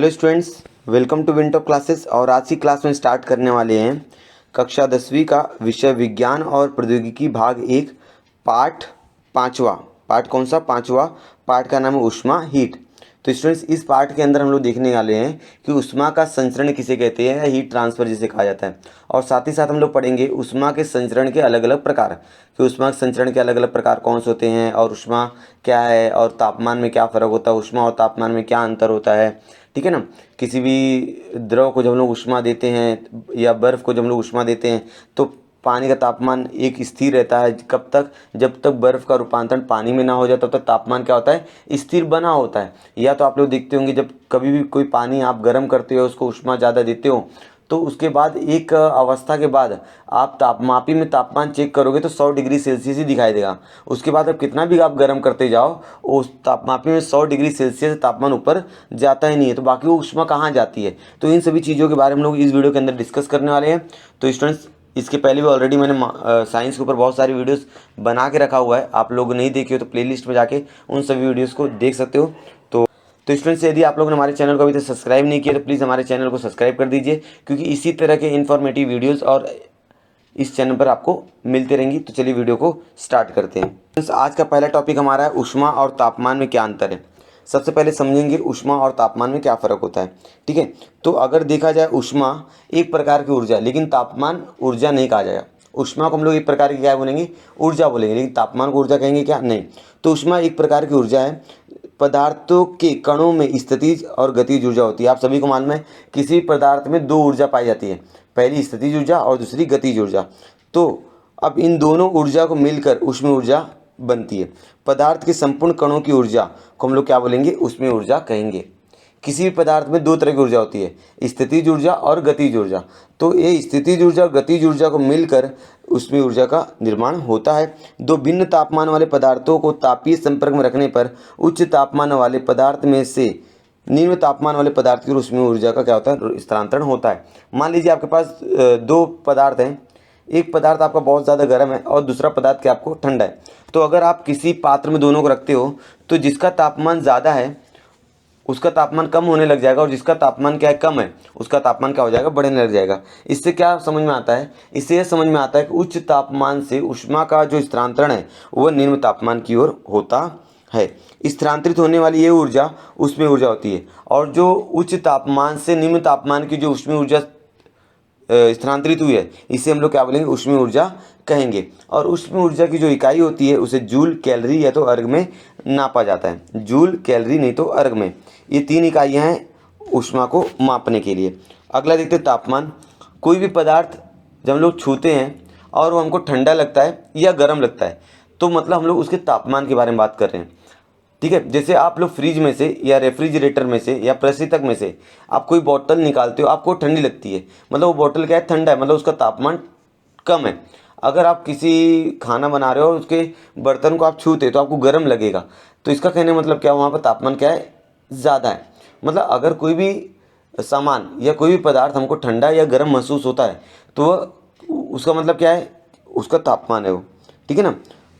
Hello students, welcome to विंटो classes. और आज की क्लास में स्टार्ट करने वाले हैं कक्षा 10वीं का विषय विज्ञान और प्रौद्योगिकी भाग 1 पाठ 5वां। पाठ कौन सा? 5वां। पाठ का नाम है ऊष्मा, हीट। तो स्टूडेंट्स, इस पाठ के अंदर हम लोग देखने वाले हैं कि ऊष्मा का संचरण किसे कहते हैं, हीट ट्रांसफर जिसे कहा जाता है। और साथ ही साथ हम लोग पढ़ेंगे ऊष्मा के संचरण के अलग अलग प्रकार, कि ऊष्मा के संचरण के अलग अलग प्रकार कौन से होते हैं, और ऊष्मा क्या है, और तापमान में क्या फ़र्क होता है, ऊष्मा और तापमान में क्या अंतर होता है। ठीक है ना। किसी भी द्रव को जब हम लोग ऊष्मा देते हैं या बर्फ़ को जब हम लोग ऊष्मा देते हैं तो पानी का तापमान एक स्थिर रहता है। कब तक? जब तक बर्फ़ का रूपांतरण पानी में ना हो जाए तब तक तापमान क्या होता है, स्थिर बना होता है। या तो आप लोग देखते होंगे जब कभी भी कोई पानी आप गर्म करते हो, उसको ऊष्मा ज़्यादा देते हो, तो उसके बाद एक अवस्था के बाद आप तापमापी में तापमान चेक करोगे तो 100 डिग्री सेल्सियस ही दिखाई देगा। उसके बाद अब कितना भी आप गर्म करते जाओ, उस तापमापी में 100 डिग्री सेल्सियस तापमान ऊपर जाता ही नहीं है। तो बाकी वो ऊष्मा कहाँ जाती है? तो इन सभी चीज़ों के बारे में हम लोग इस वीडियो के अंदर डिस्कस करने वाले हैं। तो स्टूडेंट्स, इसके पहले भी ऑलरेडी मैंने साइंस के ऊपर बहुत सारी वीडियोस बना के रखा हुआ है। आप लोग नहीं देखे हो तो प्लेलिस्ट में जाके उन सभी वीडियोस को देख सकते हो। तो स्टूडेंट्स, यदि आप लोगों ने हमारे चैनल को अभी तक सब्सक्राइब नहीं किया तो प्लीज़ हमारे चैनल को सब्सक्राइब कर दीजिए, क्योंकि इसी तरह के इन्फॉर्मेटिव वीडियोस और इस चैनल पर आपको मिलते रहेंगी। तो चलिए वीडियो को स्टार्ट करते हैं। आज का पहला टॉपिक हमारा है ऊष्मा और तापमान में क्या अंतर है। सबसे पहले समझेंगे ऊष्मा और तापमान में क्या फ़र्क होता है। ठीक है। तो अगर देखा जाए, ऊष्मा एक प्रकार की ऊर्जा, लेकिन तापमान ऊर्जा नहीं कहा जाएगा। ऊष्मा को हम लोग एक प्रकार की क्या बोलेंगे, ऊर्जा बोलेंगे, लेकिन तापमान को ऊर्जा कहेंगे क्या? नहीं। तो ऊष्मा एक प्रकार की ऊर्जा है। पदार्थों के कणों में स्थितिज और गतिज ऊर्जा होती है। आप सभी को मालूम है किसी पदार्थ में दो ऊर्जा पाई जाती है, पहली स्थितिज ऊर्जा और दूसरी गतिज ऊर्जा। तो अब इन दोनों ऊर्जा को मिलकर ऊष्मीय ऊर्जा बनती है। पदार्थ के संपूर्ण कणों की ऊर्जा को हम लोग क्या बोलेंगे, ऊष्मीय ऊर्जा कहेंगे। किसी भी पदार्थ में दो तरह की ऊर्जा होती है, स्थितिज ऊर्जा और गतिज ऊर्जा। तो ये स्थितिज ऊर्जा और गतिज ऊर्जा को मिलकर उसमें ऊर्जा का निर्माण होता है। दो भिन्न तापमान वाले पदार्थों को तापीय संपर्क में रखने पर उच्च तापमान वाले पदार्थ में से निम्न तापमान वाले पदार्थ की उसमें ऊर्जा का क्या होता है, स्थानांतरण होता है। मान लीजिए आपके पास दो पदार्थ हैं, एक पदार्थ आपका बहुत ज़्यादा गर्म है और दूसरा पदार्थ क्या आपको ठंडा है। तो अगर आप किसी पात्र में दोनों को रखते हो तो जिसका तापमान ज़्यादा है उसका तापमान कम होने लग जाएगा, और जिसका तापमान क्या है, कम है, उसका तापमान क्या हो जाएगा, बढ़ने लग जाएगा। इससे क्या समझ में आता है? इससे यह समझ में आता है कि उच्च तापमान से ऊष्मा का जो स्थानांतरण है वह निम्न तापमान की ओर होता है। स्थानांतरित होने वाली ये ऊर्जा ऊष्मीय ऊर्जा होती है, और जो उच्च तापमान से निम्न तापमान की जो ऊष्मीय ऊर्जा स्थानांतरित हुई है इसे हम लोग क्या बोलेंगे, ऊष्मीय ऊर्जा कहेंगे। और ऊष्मीय ऊर्जा की जो इकाई होती है उसे जूल, कैलोरी या तो अर्ग में नापा जाता है। जूल, कैलोरी नहीं तो अर्ग में, ये तीन इकाइयाँ हैं ऊष्मा को मापने के लिए। अगला देखते हैं तापमान। कोई भी पदार्थ जब हम लोग छूते हैं और वो हमको ठंडा लगता है या गर्म लगता है, तो मतलब हम लोग उसके तापमान के बारे में बात कर रहे हैं। ठीक है। जैसे आप लोग फ्रिज में से या रेफ्रिजरेटर में से या प्रशीतक में से आप कोई बोतल निकालते हो, आपको ठंडी लगती है, मतलब वो बोतल क्या है, ठंडा है, मतलब उसका तापमान कम है। अगर आप किसी खाना बना रहे हो और उसके बर्तन को आप छूते तो आपको गर्म लगेगा। तो इसका कहने मतलब क्या, वहाँ पर तापमान क्या है, ज़्यादा है। मतलब अगर कोई भी सामान या कोई भी पदार्थ हमको ठंडा या गर्म महसूस होता है तो वह उसका मतलब क्या है, उसका तापमान है वो। ठीक है ना।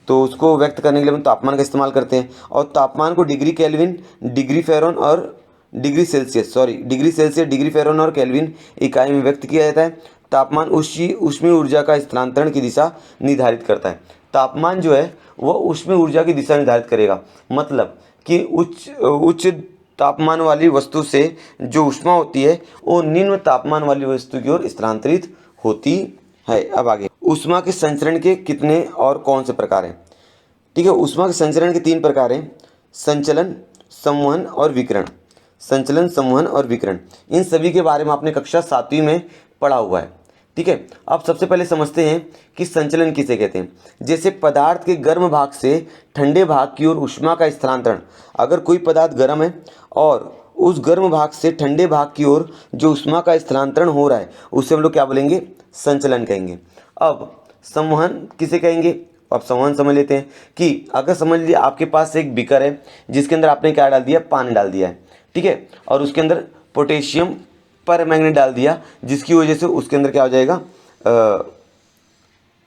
तो उसको व्यक्त करने के लिए हम तापमान का इस्तेमाल करते हैं। और तापमान को डिग्री केल्विन, डिग्री फेरन और डिग्री सेल्सियस, डिग्री फेरन और केल्विन इकाई में व्यक्त किया जाता है। तापमान ऊष्मीय ऊर्जा का स्थानांतरण की दिशा निर्धारित करता है। तापमान जो है वह ऊष्मीय ऊर्जा की दिशा निर्धारित करेगा। मतलब कि उच्च तापमान वाली वस्तु से जो ऊष्मा होती है वो निम्न तापमान वाली वस्तु की ओर स्थानांतरित होती है। अब आगे, ऊष्मा के संचरण के कितने और कौन से प्रकार हैं? ठीक है। ऊष्मा के संचरण के 3 प्रकार हैं, संचलन, संवहन और विकिरण। संचलन, संवहन और विकिरण, इन सभी के बारे में आपने कक्षा 7वीं में पढ़ा हुआ है। ठीक है। अब सबसे पहले समझते हैं कि संचलन किसे कहते हैं। जैसे पदार्थ के गर्म भाग से ठंडे भाग की ओर ऊष्मा का स्थानांतरण। अगर कोई पदार्थ गर्म है और उस गर्म भाग से ठंडे भाग की ओर जो ऊष्मा का स्थानांतरण हो रहा है उसे हम लोग क्या बोलेंगे, संचलन कहेंगे। अब संवहन किसे कहेंगे? अब संवहन समझ लेते हैं कि अगर समझ लीजिए आपके पास एक बीकर है जिसके अंदर आपने क्या डाल दिया, पानी डाल दिया है। ठीक है। और उसके अंदर पोटेशियम परमैंगनेट डाल दिया, जिसकी वजह से उसके अंदर क्या हो जाएगा,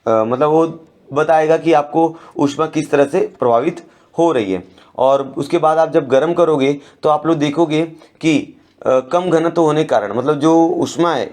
मतलब वो बताएगा कि आपको ऊष्मा किस तरह से प्रभावित हो रही है। और उसके बाद आप जब गर्म करोगे तो आप लोग देखोगे कि कम घनत्व होने के कारण, मतलब जो ऊष्मा है,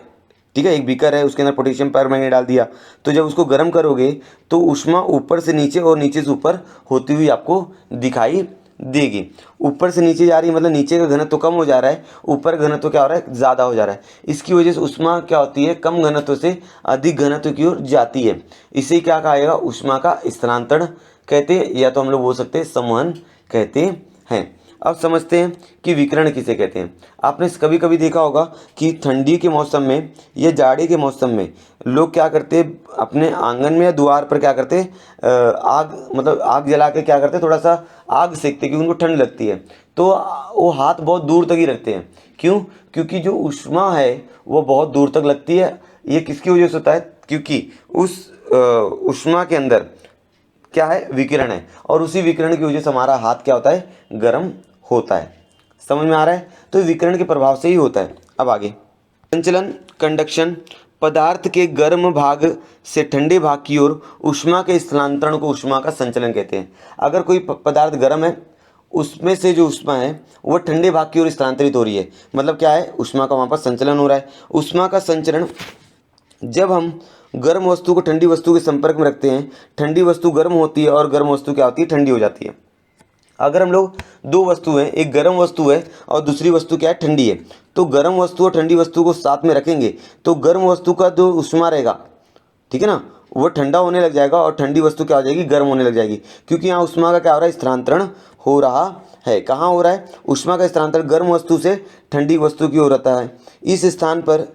ठीक है, एक बीकर है उसके अंदर पोटेशियम परमैंगनेट डाल दिया, तो जब उसको गर्म करोगे तो ऊष्मा ऊपर से नीचे और नीचे से ऊपर होती हुई आपको दिखाई देगी। ऊपर से नीचे जा रही है मतलब नीचे का घनत्व कम हो जा रहा है, ऊपर घनत्व क्या हो रहा है, ज़्यादा हो जा रहा है। इसकी वजह से ऊष्मा क्या होती है, कम घनत्व से अधिक घनत्व की ओर जाती है। इसे क्या कहा जाएगा, ऊष्मा का स्थानांतरण कहते हैं, या तो हम लोग बोल सकते हैं संवहन कहते हैं। अब समझते हैं कि विकिरण किसे कहते हैं। आपने कभी कभी देखा होगा कि ठंडी के मौसम में या जाड़े के मौसम में लोग क्या करते हैं, अपने आंगन में या द्वार पर क्या करते हैं, आग मतलब आग जला के क्या करते हैं, थोड़ा सा आग सेकते क्योंकि उनको ठंड लगती है, तो वो हाथ बहुत दूर तक ही रखते हैं। क्यों? क्योंकि जो ऊष्मा है वो बहुत दूर तक लगती है। ये किसकी वजह से होता है, क्योंकि उस ऊष्मा के अंदर क्या है, विकिरण है, और उसी विकिरण की वजह से हमारा हाथ क्या होता है, गर्म होता है। समझ में आ रहा है? तो विकिरण के प्रभाव से ही होता है। अब आगे, संचलन, कंडक्शन, पदार्थ के गर्म भाग से ठंडे भाग की ओर ऊष्मा के स्थानांतरण को ऊष्मा का संचलन कहते हैं। अगर कोई पदार्थ गर्म है, उसमें से जो ऊष्मा है वो ठंडे भाग की ओर स्थानांतरित हो रही है, मतलब क्या है, ऊष्मा का वहाँ पर संचलन हो रहा है। ऊष्मा का संचरण, जब हम गर्म वस्तु को ठंडी वस्तु के संपर्क में रखते हैं, ठंडी वस्तु गर्म होती है और गर्म वस्तु क्या होती है, ठंडी हो जाती है। अगर हम लोग दो वस्तु हैं, एक गर्म वस्तु है और दूसरी वस्तु क्या है, ठंडी है, तो गर्म वस्तु और ठंडी वस्तु को साथ में रखेंगे तो गर्म वस्तु का जो ऊष्मा रहेगा, ठीक है ना, वो ठंडा होने लग जाएगा और ठंडी वस्तु क्या हो जाएगी, गर्म होने लग जाएगी। क्योंकि यहाँ ऊष्मा का क्या हो रहा है, स्थानांतरण हो रहा है। कहाँ हो रहा है, ऊष्मा का स्थानांतरण गर्म वस्तु से ठंडी वस्तु की ओर होता है। इस स्थान पर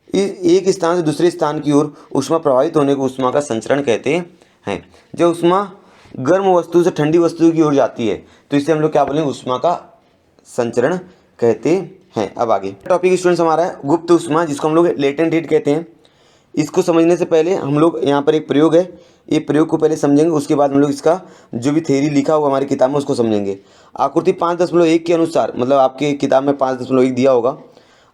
एक स्थान से दूसरे स्थान की ओर ऊष्मा प्रवाहित होने को ऊष्मा का संचरण कहते हैं। जब ऊष्मा गर्म वस्तु से ठंडी वस्तु की ओर जाती है तो इसे हम लोग क्या बोलेंगे, ऊष्मा का संचरण कहते हैं। अब आगे टॉपिक स्टूडेंट्स हमारा है गुप्त ऊष्मा, जिसको हम लोग लेटेंट हीट कहते हैं। इसको समझने से पहले हम लोग यहाँ पर एक प्रयोग है, ये प्रयोग को पहले समझेंगे, उसके बाद हम लोग इसका जो भी थ्योरी लिखा हुआ हमारी किताब में उसको समझेंगे। आकृति 5.1 के अनुसार, मतलब आपके किताब में 5.1 दिया होगा,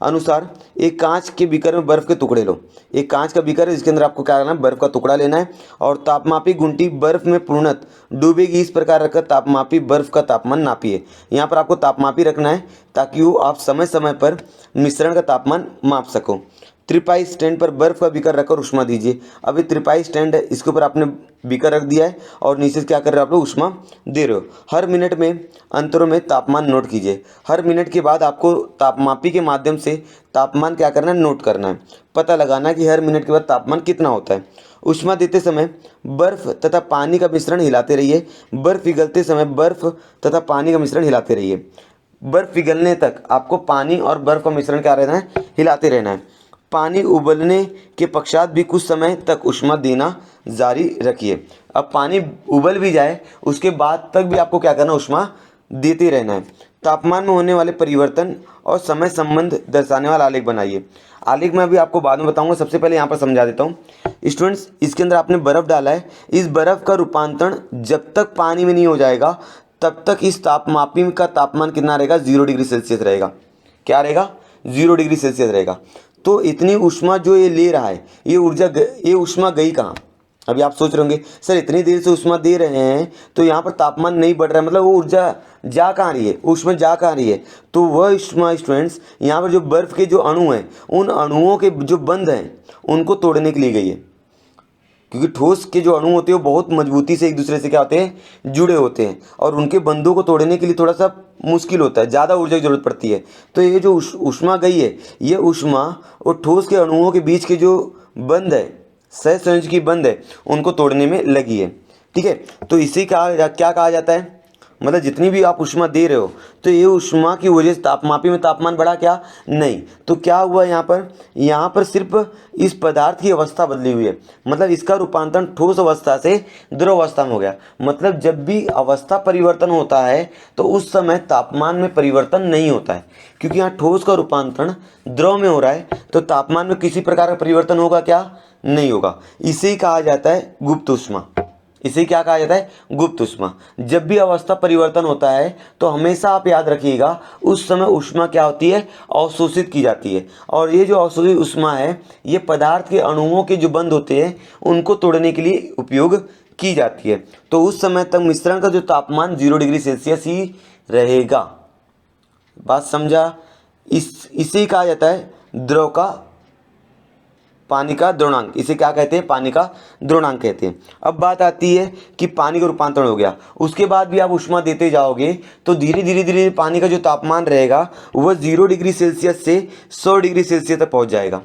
अनुसार एक कांच के बीकर में बर्फ़ के टुकड़े लो। एक कांच का बीकर है जिसके अंदर आपको क्या करना है, बर्फ़ का टुकड़ा लेना है और तापमापी गुंटी बर्फ़ में पूर्णतः डूबेगी। इस प्रकार रखकर तापमापी बर्फ़ का तापमान नापिए। यहाँ पर आपको तापमापी रखना है ताकि वो आप समय समय पर मिश्रण का तापमान माप सको। त्रिपाई स्टैंड पर बर्फ़ का बीकर रखकर उष्मा दीजिए। अब ये त्रिपाई स्टैंड है, इसके ऊपर आपने बीकर रख दिया है और नीचे से क्या कर रहे हो, आप लोग उष्मा दे रहे हो। हर मिनट में अंतरों में तापमान नोट कीजिए। हर मिनट के बाद आपको तापमापी के माध्यम से तापमान क्या करना है, नोट करना है, पता लगाना है कि हर मिनट के बाद तापमान कितना होता है। उष्मा देते समय बर्फ़ तथा पानी का मिश्रण हिलाते रहिए। बर्फ़ पिघलते समय बर्फ़ तथा पानी का मिश्रण हिलाते रहिए। बर्फ़ पिघलने तक आपको पानी और बर्फ़ का मिश्रण क्या रहना है, हिलाते रहना है। पानी उबलने के पश्चात भी कुछ समय तक उष्मा देना जारी रखिए। अब पानी उबल भी जाए उसके बाद तक भी आपको क्या करना, उष्मा देते रहना है। तापमान में होने वाले परिवर्तन और समय संबंध दर्शाने वाला आलेख बनाइए। आलेख मैं अभी आपको बाद में बताऊंगा, सबसे पहले यहाँ पर समझा देता हूँ। स्टूडेंट्स, इसके अंदर आपने बर्फ़ डाला है, इस बर्फ़ का रूपांतरण जब तक पानी में नहीं हो जाएगा तब तक इस तापमापी का तापमान कितना रहेगा, 0 डिग्री सेल्सियस रहेगा। क्या रहेगा, 0 डिग्री सेल्सियस रहेगा। तो इतनी ऊष्मा जो ये ले रहा है, ये ऊष्मा गई कहाँ? अभी आप सोच रहे होंगे सर इतनी देर से ऊष्मा दे रहे हैं तो यहाँ पर तापमान नहीं बढ़ रहा है, मतलब वो ऊर्जा जा कहाँ रही है, ऊष्मा जा कहाँ रही है? तो वह ऊष्मा स्टूडेंट्स यहाँ पर जो बर्फ़ के जो अणु हैं, उन अणुओं के जो बंध हैं उनको तोड़ने के लिए गई है। क्योंकि ठोस के जो अणु होते हैं वो बहुत मजबूती से एक दूसरे से क्या होते हैं, जुड़े होते हैं, और उनके बंधों को तोड़ने के लिए थोड़ा सा मुश्किल होता है, ज़्यादा ऊर्जा की ज़रूरत पड़ती है। तो ये जो ऊष्मा गई है, ये ऊष्मा और ठोस के अणुओं के बीच के जो बंध है, सहसंयोजकी बंध है, उनको तोड़ने में लगी है। ठीक है, तो इसी का क्या कहा जाता है, मतलब जितनी भी आप ऊष्मा दे रहे हो तो ये ऊष्मा की वजह से तापमापी में तापमान बढ़ा क्या? नहीं। तो क्या हुआ यहाँ पर सिर्फ इस पदार्थ की अवस्था बदली हुई है, मतलब इसका रूपांतरण ठोस अवस्था से द्रव अवस्था में हो गया। मतलब जब भी अवस्था परिवर्तन होता है तो उस समय तापमान में परिवर्तन नहीं होता है, क्योंकि यहाँ ठोस का रूपांतरण द्रव में हो रहा है, तो तापमान में किसी प्रकार का परिवर्तन होगा क्या? नहीं होगा। इसे कहा जाता है गुप्त ऊष्मा। इसे क्या कहा जाता है? गुप्त ऊष्मा। जब भी अवस्था परिवर्तन होता है तो हमेशा आप याद रखिएगा उस समय ऊष्मा क्या होती है? अवशोषित की जाती है। और ये जो अवशोषित ऊष्मा है ये पदार्थ के अणुओं के जो बंध होते हैं उनको तोड़ने के लिए उपयोग की जाती है। तो उस समय तक मिश्रण का जो तापमान 0 डिग्री सेल्सियस ही रहेगा। बात समझा? इसे कहा जाता है द्रव का पानी का द्रवणांक। इसे क्या कहते हैं? पानी का द्रवणांक कहते हैं। अब बात आती है कि पानी का रूपांतरण हो गया, उसके बाद भी आप ऊष्मा देते जाओगे तो धीरे धीरे धीरे पानी का जो तापमान रहेगा वह 0 डिग्री सेल्सियस से 100 डिग्री सेल्सियस तक पहुंच जाएगा।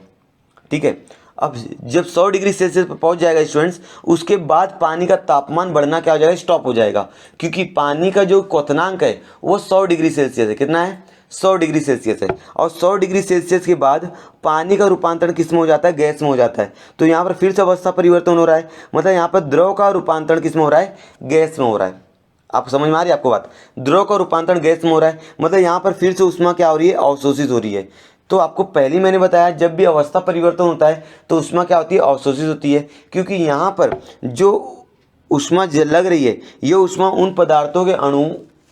ठीक है, अब जब 100 डिग्री सेल्सियस पर पहुंच जाएगा स्टूडेंट्स, उसके बाद पानी का तापमान बढ़ना क्या हो जाएगा? स्टॉप हो जाएगा, क्योंकि पानी का जो क्वथनांक है वो 100 डिग्री सेल्सियस है। कितना है? 100 डिग्री सेल्सियस है। और 100 डिग्री सेल्सियस के बाद पानी का रूपांतरण किस में हो जाता है? गैस में हो जाता है। तो यहाँ पर फिर से अवस्था परिवर्तन हो रहा है, मतलब यहाँ पर द्रव का रूपांतरण किस में हो रहा है? गैस में हो रहा है। आप समझ में आ रही है आपको बात? द्रव का रूपांतरण गैस में हो रहा है, मतलब यहाँ पर फिर से ऊष्मा क्या हो रही है? अवशोषित हो रही है। तो आपको पहले मैंने बताया जब भी अवस्था परिवर्तन होता है तो ऊष्मा क्या होती है? अवशोषित होती है, क्योंकि यहाँ पर जो ऊष्मा लग रही है ये ऊष्मा उन पदार्थों के अणु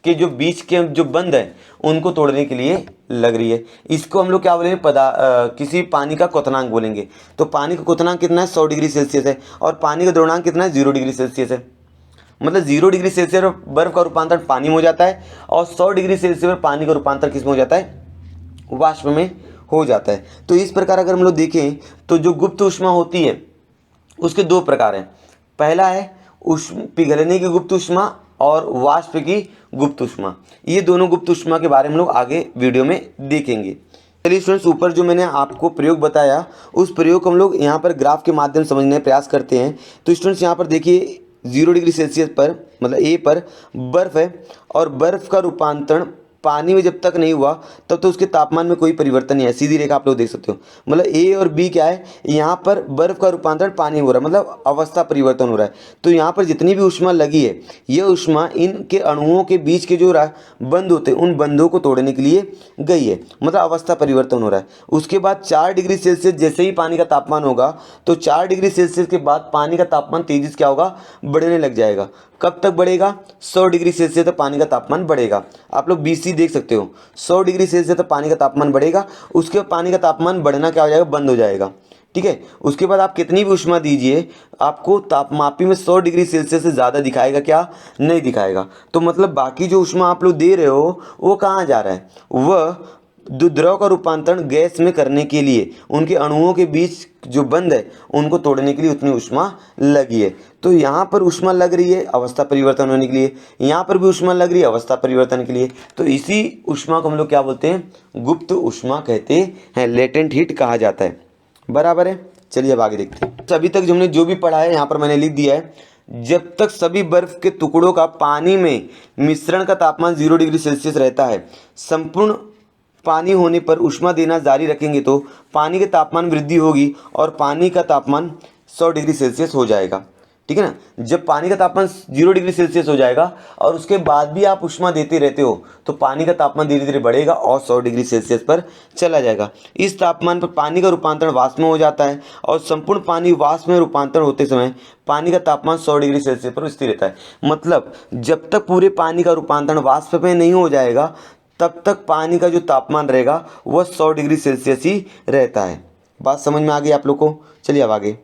के जो बीच के जो बंध है उनको तोड़ने के लिए लग रही है। इसको हम लोग क्या बोलेंगे? किसी पानी का क्वथनांक बोलेंगे। तो पानी का क्वथनांक कितना है? 100 डिग्री सेल्सियस है। और पानी का द्रवणांक कितना है? 0 डिग्री सेल्सियस है। मतलब 0 डिग्री सेल्सियस पर बर्फ का रूपांतरण पानी में हो जाता है और 100 डिग्री सेल्सियस पर पानी का रूपांतरण किस में हो जाता है? वाष्प में हो जाता है। तो इस प्रकार अगर हम लोग देखें तो जो गुप्त ऊष्मा होती है उसके दो प्रकार हैं। पहला है पिघलने की गुप्त ऊष्मा और वाष्प की गुप्त ऊष्मा। ये दोनों गुप्त ऊष्मा के बारे में हम लोग आगे वीडियो में देखेंगे। चलिए स्टूडेंट्स, ऊपर जो मैंने आपको प्रयोग बताया उस प्रयोग को हम लोग यहाँ पर ग्राफ के माध्यम से समझने का प्रयास करते हैं। तो स्टूडेंट्स यहाँ पर देखिए 0 डिग्री सेल्सियस पर मतलब ए पर बर्फ़ है और बर्फ़ का रूपांतरण पानी में जब तक नहीं हुआ तब तो उसके तापमान में कोई परिवर्तन नहीं है। सीधी रेखा आप लोग देख सकते हो। मतलब ए और बी क्या है? यहाँ पर बर्फ़ का रूपांतरण पानी में हो रहा है, मतलब अवस्था परिवर्तन हो रहा है। तो यहाँ पर जितनी भी ऊष्मा लगी है यह ऊष्मा इनके अणुओं के बीच के जो बंध होते हैं उन बंधों को तोड़ने के लिए गई है, मतलब अवस्था परिवर्तन हो रहा है। उसके बाद 4 डिग्री सेल्सियस जैसे ही पानी का तापमान होगा तो 4 डिग्री सेल्सियस के बाद पानी का तापमान तेजी से क्या होगा? बढ़ने लग जाएगा। कब तक बढ़ेगा? 100 डिग्री सेल्सियस तक पानी का तापमान बढ़ेगा। आप लोग BC देख सकते हो, 100 डिग्री सेल्सियस तक पानी का तापमान बढ़ेगा। उसके बाद पानी का तापमान बढ़ना क्या हो जाएगा? बंद हो जाएगा। ठीक है, उसके बाद आप कितनी भी ऊष्मा दीजिए आपको तापमापी में 100 डिग्री सेल्सियस से ज़्यादा दिखाएगा क्या? नहीं दिखाएगा। तो मतलब बाकी जो ऊष्मा आप लोग दे रहे हो वो कहाँ जा रहा है? वह द्रव का रूपांतरण गैस में करने के लिए उनके अणुओं के बीच जो बंध है उनको तोड़ने के लिए उतनी ऊष्मा लगी है। तो यहाँ पर ऊष्मा लग रही है अवस्था परिवर्तन होने के लिए, यहाँ पर भी ऊष्मा लग रही है अवस्था परिवर्तन के लिए। तो इसी ऊष्मा को हम लोग क्या बोलते हैं? गुप्त ऊष्मा कहते हैं, लेटेंट हीट कहा जाता है। बराबर है। चलिए अब आगे देखते हैं। तो अभी तक हमने जो भी पढ़ा है यहाँ पर मैंने लिख दिया है। जब तक सभी बर्फ के टुकड़ों का पानी में मिश्रण का तापमान 0 डिग्री सेल्सियस रहता है, संपूर्ण पानी होने पर ऊष्मा देना जारी रखेंगे तो पानी के तापमान वृद्धि होगी और पानी का तापमान 100 डिग्री सेल्सियस हो जाएगा। ठीक है ना? जब पानी का तापमान 0 डिग्री सेल्सियस हो जाएगा और उसके बाद भी आप ऊष्मा देते रहते हो तो पानी का तापमान धीरे धीरे बढ़ेगा और 100 डिग्री सेल्सियस पर चला जाएगा। इस तापमान पर पानी का रूपांतरण वाष्प में हो जाता है और संपूर्ण पानी वाष्प में रूपांतरण होते समय पानी का तापमान 100 डिग्री सेल्सियस पर स्थिर रहता है। मतलब जब तक पूरे पानी का रूपांतरण वाष्प में नहीं हो जाएगा तब तक पानी का जो तापमान रहेगा वह 100 डिग्री सेल्सियस ही रहता है। बात समझ में आ गई आप लोग को? चलिए अब आगे।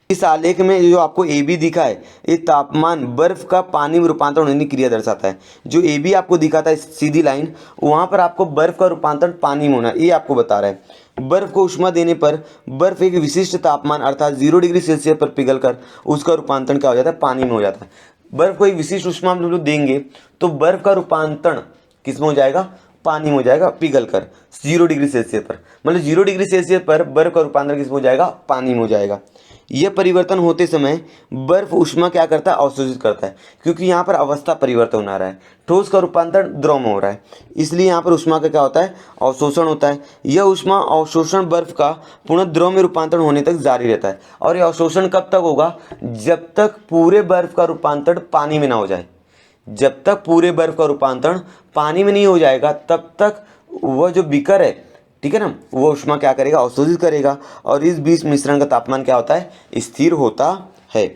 इस आलेख में जो आपको AB दिखा है ये तापमान बर्फ का पानी में रूपांतरण होने की क्रिया दर्शाता है। जो AB आपको दिखा था सीधी लाइन, वहाँ पर आपको बर्फ का रूपांतरण पानी में होना ये आपको बता रहा है। बर्फ को ऊष्मा देने पर बर्फ एक विशिष्ट तापमान अर्थात 0 डिग्री सेल्सियस पर पिघलकर उसका रूपांतरण क्या हो जाता है? पानी में हो जाता है। बर्फ को एक विशिष्ट ऊष्मा हम लोग देंगे तो बर्फ का रूपांतरण किस में हो जाएगा? पानी में हो जाएगा पिघल कर 0 डिग्री सेल्सियस पर। मतलब 0 डिग्री सेल्सियस पर बर्फ का रूपांतरण किस में हो जाएगा? पानी में हो जाएगा। यह परिवर्तन होते समय बर्फ ऊष्मा क्या करता है? अवशोषित करता है, क्योंकि यहाँ पर अवस्था परिवर्तन होना रहा है। ठोस का रूपांतरण द्रव में हो रहा है, इसलिए यहाँ पर ऊष्मा का क्या होता है? अवशोषण होता है। यह ऊष्मा अवशोषण बर्फ का पुनः द्रव में रूपांतरण होने तक जारी रहता है। और यह अवशोषण कब तक होगा? जब तक पूरे बर्फ का रूपांतरण पानी में ना हो जाए। जब तक पूरे बर्फ का रूपांतरण पानी में नहीं हो जाएगा तब तक वह जो बीकर है, ठीक है ना, वो ऊष्मा क्या करेगा? अवशोषित करेगा और इस बीच मिश्रण का तापमान क्या होता है? स्थिर होता है।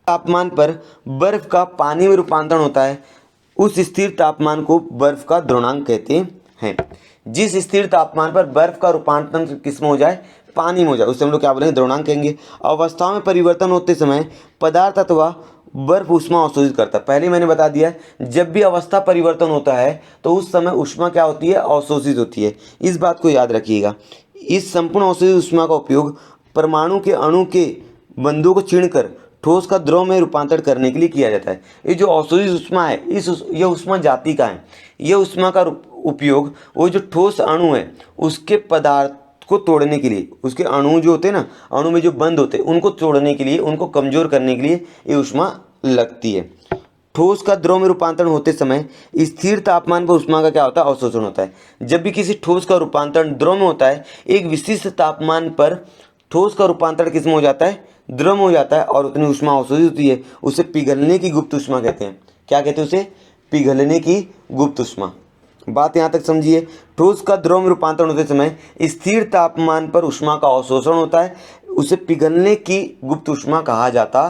तापमान पर बर्फ का पानी में रूपांतरण होता है, उस स्थिर तापमान को बर्फ का द्रवणांक कहते हैं। जिस स्थिर तापमान पर बर्फ का रूपांतरण किस में हो जाए? पानी में हो जाए, उसे हम लोग क्या बोलेंगे? द्रवणांक कहेंगे। अवस्थाओं में परिवर्तन होते समय पदार्थ अथवा बर्फ ऊष्मा अवशोषित करता है। पहले मैंने बता दिया है, जब भी अवस्था परिवर्तन होता है तो उस समय ऊष्मा क्या होती है, अवशोषित होती है। इस बात को याद रखिएगा। इस संपूर्ण अवशोषित ऊष्मा का उपयोग परमाणु के अणु के बंधों को छीणकर ठोस का द्रव में रूपांतरण करने के लिए किया जाता है। ये जो अवशोषित ऊष्मा है, यह ऊष्मा जाति का है। यह ऊष्मा का उपयोग वो जो ठोस अणु है उसके पदार्थ को तोड़ने के लिए, उसके अणु जो होते हैं ना, अणु में जो बंध होते हैं उनको तोड़ने के लिए, उनको कमजोर करने के लिए ये ऊष्मा लगती है। ठोस का द्रव में रूपांतरण होते समय स्थिर तापमान पर ऊष्मा का क्या होता है, अवशोषण होता है। जब भी किसी ठोस का रूपांतरण द्रव में होता है, एक विशिष्ट तापमान पर ठोस का रूपांतरण किस में हो जाता है, द्रव में हो जाता है, और उतनी ऊष्मा अवशोषित होती है। उसे पिघलने की गुप्त ऊष्मा कहते हैं। क्या कहते हैं उसे, पिघलने की गुप्त ऊष्मा। बात यहाँ तक समझिए। ठोस का द्रव में रूपांतरण होते समय स्थिर तापमान पर ऊष्मा का अवशोषण होता है, उसे पिघलने की गुप्त ऊष्मा कहा जाता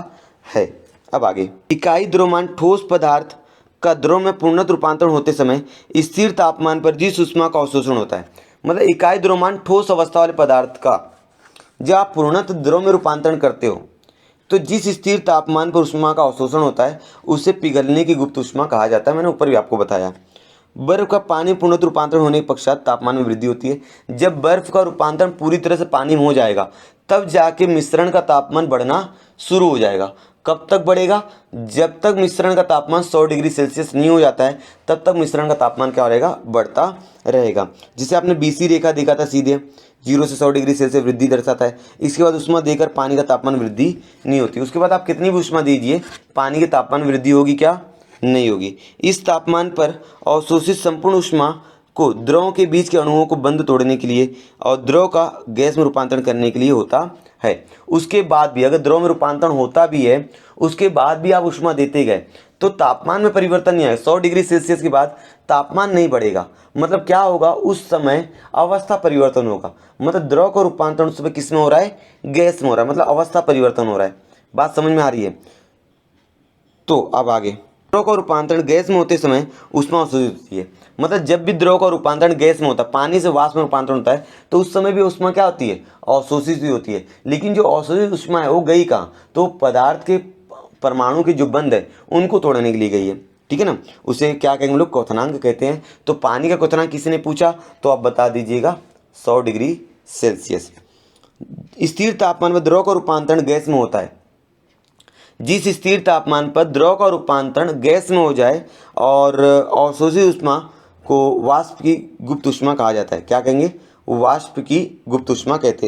है। अब आगे, इकाई द्रव्यमान ठोस पदार्थ का द्रव में पूर्णतः रूपांतरण होते समय स्थिर तापमान पर जिस ऊष्मा का अवशोषण होता है, मतलब इकाई द्रव्यमान ठोस अवस्था वाले पदार्थ का जब आप पूर्णतः द्रव में रूपांतरण करते हो तो जिस स्थिर तापमान पर ऊष्मा का अवशोषण होता है उसे पिघलने की गुप्त ऊष्मा कहा जाता है। मैंने ऊपर भी आपको बताया। बर्फ का पानी पूर्णतः रूपांतरण होने के पश्चात तापमान में वृद्धि होती है। जब बर्फ का रूपांतरण पूरी तरह से पानी में हो जाएगा तब जाके मिश्रण का तापमान बढ़ना शुरू हो जाएगा। कब तक बढ़ेगा, जब तक मिश्रण का तापमान 100 डिग्री सेल्सियस नहीं हो जाता है तब तक मिश्रण का तापमान क्या रहेगा, बढ़ता रहेगा। जिसे आपने बीसी रेखा देखा था, सीधे 0 से 100 डिग्री सेल्सियस वृद्धि दर्शाता है। इसके बाद ऊष्मा देकर पानी का तापमान वृद्धि नहीं होती। उसके बाद आप कितनी भी ऊष्मा दीजिए, पानी के तापमान वृद्धि होगी क्या, नहीं होगी। इस तापमान पर अवशोषित संपूर्ण ऊष्मा को द्रव के बीच के अणुओं को बंध तोड़ने के लिए और द्रव का गैस में रूपांतरण करने के लिए होता है। उसके बाद भी अगर द्रव में रूपांतरण होता भी है, उसके बाद भी आप ऊष्मा देते गए तो तापमान में परिवर्तन नहीं आएगा। 100 डिग्री सेल्सियस के बाद तापमान नहीं बढ़ेगा। मतलब क्या होगा, उस समय अवस्था परिवर्तन होगा। मतलब द्रव का रूपांतरण उस समय किस में हो रहा है, गैस में हो रहा है। मतलब अवस्था परिवर्तन हो रहा है। बात समझ में आ रही है। तो अब आगे, द्रव का रूपांतरण गैस में होते समय ऊष्मा अवशोषित होती है। मतलब जब भी द्रव का रूपांतरण गैस में होता है, पानी से वाष्प में रूपांतरण होता है, तो उस समय भी ऊष्मा क्या होती है, अवशोषित भी होती है। लेकिन जो अवशोषित ऊष्मा है वो गई कहाँ, तो पदार्थ के परमाणु के जो बंध है उनको तोड़ने के लिए गई है। ठीक है ना। उसे क्या कहेंगे लोग, क्वथनांक कहते हैं। तो पानी का क्वथनांक किसी ने पूछा तो आप बता दीजिएगा 100 डिग्री सेल्सियस। स्थिर तापमान में द्रव का रूपांतरण गैस में होता है। जिस स्थिर तापमान पर द्रव का रूपांतरण गैस में हो जाए और अवशोषित ऊष्मा को वाष्प की गुप्त ऊष्मा कहा जाता है। क्या कहेंगे, वाष्प की गुप्त ऊष्मा कहते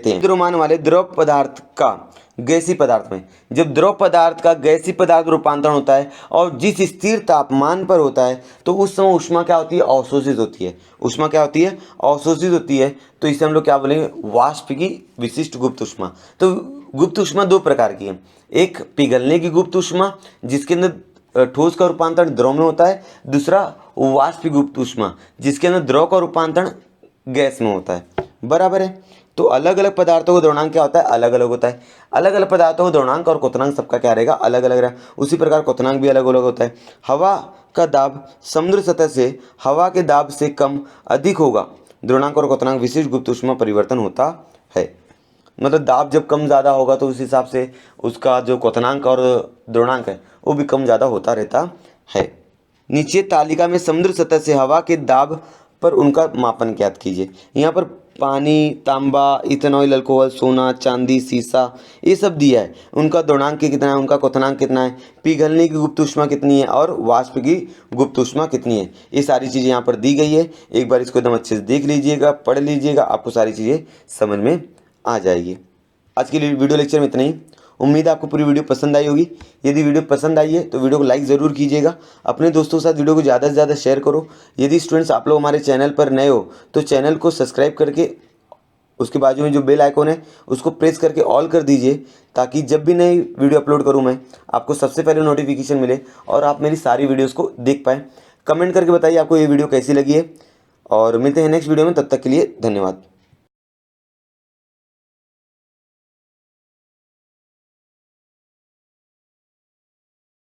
हैं। द्रव्यमान वाले द्रव पदार्थ का गैसीय पदार्थ में, जब द्रव पदार्थ का गैसीय पदार्थ में रूपांतरण होता है और जिस स्थिर तापमान पर होता है तो उस समय ऊष्मा क्या होती है, अवशोषित होती है। ऊष्मा क्या होती है, अवशोषित होती है। तो इसे हम लोग क्या बोलेंगे, वाष्प की विशिष्ट गुप्त ऊष्मा। तो गुप्त ऊष्मा दो प्रकार की है। एक पिघलने की गुप्त ऊष्मा जिसके अंदर ठोस का रूपांतरण द्रव में होता है। दूसरा वाष्प की गुप्त ऊष्मा जिसके अंदर द्रव का रूपांतरण गैस में होता है। बराबर है। तो अलग अलग पदार्थों का द्रव्यमान क्या होता है, अलग अलग होता है। अलग अलग पदार्थों का द्रव्यमान और क्वथनांक सबका क्या रहेगा, अलग अलग रहेगा। उसी प्रकार क्वथनांक भी अलग अलग होता है। हवा का दाब समुद्र सतह से हवा के दाब से कम अधिक होगा, द्रव्यमान और क्वथनांक विशिष्ट गुप्त ऊष्मा परिवर्तन होता है। मतलब दाब जब कम ज़्यादा होगा तो उस हिसाब से उसका जो क्वथनांक और द्रव्यमान है वो भी कम ज़्यादा होता रहता है। नीचे तालिका में समुद्र सतह से हवा के दाब पर उनका मापन ज्ञात कीजिए। यहाँ पर पानी, तांबा, इथेनॉल, अल्कोहल, सोना, चांदी, सीसा ये सब दिया है। उनका द्रव्यमान कितना है, उनका क्वथनांक कितना है, पिघलने की गुप्त ऊष्मा कितनी है और वाष्प की गुप्त ऊष्मा कितनी है, ये सारी चीज़ें यहाँ पर दी गई है। एक बार इसको एकदम अच्छे से देख लीजिएगा, पढ़ लीजिएगा, आपको सारी चीज़ें समझ में आ जाएगी। आज के लिए वीडियो लेक्चर में इतना ही। उम्मीद है आपको पूरी वीडियो पसंद आई होगी। यदि वीडियो पसंद आई है तो वीडियो को लाइक ज़रूर कीजिएगा। अपने दोस्तों के साथ वीडियो को ज़्यादा से ज़्यादा शेयर करो। यदि स्टूडेंट्स आप लोग हमारे चैनल पर नए हो तो चैनल को सब्सक्राइब करके उसके बाजू में जो बेल आइकॉन है उसको प्रेस करके ऑल कर दीजिए, ताकि जब भी नई वीडियो अपलोड करूँ मैं आपको सबसे पहले नोटिफिकेशन मिले और आप मेरी सारी वीडियोज़ को देख पाएँ। कमेंट करके बताइए आपको ये वीडियो कैसी लगी है और मिलते हैं नेक्स्ट वीडियो में। तब तक के लिए धन्यवाद।